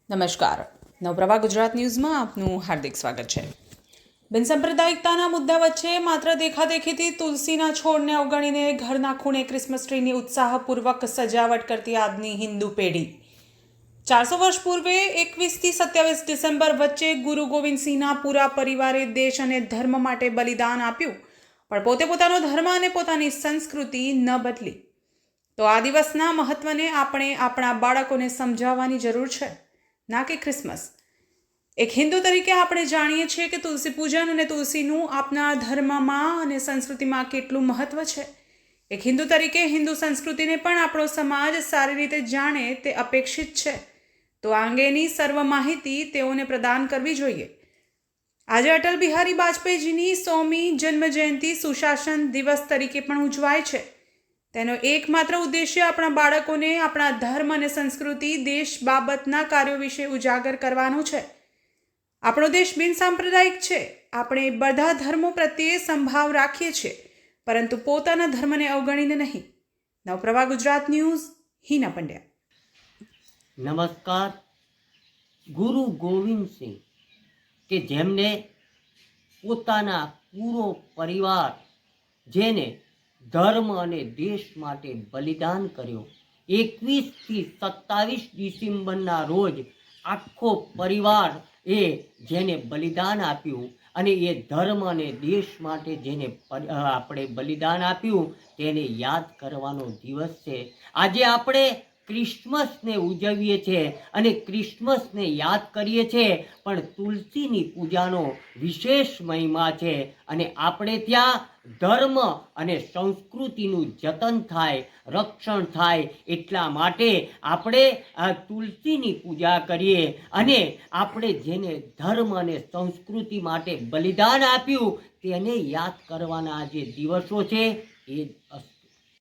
નમસ્કાર. નવપ્રભા ગુજરાત ન્યૂઝમાં આપનું હાર્દિક સ્વાગત છે. બિનસાંપ્રદાયિકતાના મુદ્દા વચ્ચે માત્ર દેખાદેખીથી તુલસીના છોડને અવગણીને ઘરના ખૂણે ક્રિસમસ ટ્રીની ઉત્સાહપૂર્વક સજાવટ કરતી આજની હિન્દુ પેઢી 400 વર્ષ પૂર્વે 21થી 27 ડિસેમ્બર વચ્ચે ગુરુ ગોવિંદસિંહના પૂરા પરિવારે દેશ અને ધર્મ માટે બલિદાન આપ્યું, પણ પોતે પોતાનો ધર્મ અને પોતાની સંસ્કૃતિ ન બદલી. તો આ દિવસના મહત્વને આપણે આપણા બાળકોને સમજાવવાની જરૂર છે, ના કે ક્રિસમસ. એક હિન્દુ તરીકે આપણે જાણીએ છીએ કે તુલસી પૂજન અને તુલસીનું આપણા ધર્મમાં અને સંસ્કૃતિમાં કેટલું મહત્વ છે. એક હિન્દુ તરીકે હિન્દુ સંસ્કૃતિને પણ આપણો સમાજ સારી રીતે જાણે તે અપેક્ષિત છે, તો આ અંગેની સર્વ માહિતી તેઓને પ્રદાન કરવી જોઈએ. આજે અટલ બિહારી વાજપેયીજીની 100મી જન્મજયંતિ સુશાસન દિવસ તરીકે પણ ઉજવાય છે. તેનો એકમાત્ર ઉદ્દેશ્ય આપણા બાળકોને આપણા ધર્મ અને સંસ્કૃતિ, દેશ બાબતના કાર્યો વિશે ઉજાગર કરવાનો છે. આપણો દેશ બિનસાંપ્રદાયિક છે. આપણે બધા ધર્મો પ્રત્યે સંભાવ રાખીએ છીએ, પરંતુ પોતાના ધર્મને અવગણીને નહીં. નવપ્રભા ગુજરાત ન્યૂઝ, હિના પંડ્યા. નમસ્કાર. ગુરુ ગોવિંદસિંહ કે જેમને પોતાના પૂરો પરિવાર, જેને ધર્મ અને દેશ માટે બલિદાન કર્યો, 21થી 27 ડિસેમ્બરના રોજ આખો પરિવાર જેને બલિદાન આપ્યું અને એ ધર્મ અને દેશ માટે જેને આપણે બલિદાન આપ્યું તેને યાદ કરવાનો દિવસ છે. આજે આપણે ક્રિસમસને ઉજવીએ છીએ અને ક્રિસમસને યાદ કરીએ છીએ, પણ તુલસીની પૂજાનો વિશેષ મહિમા છે અને આપણે ત્યાં ધર્મ અને સંસ્કૃતિનું જતન થાય, રક્ષણ થાય, એટલા માટે આપણે આ તુલસીની પૂજા કરીએ અને આપણે જેને ધર્મ અને સંસ્કૃતિ માટે બલિદાન આપ્યું તેને યાદ કરવાના જે દિવસો છે એ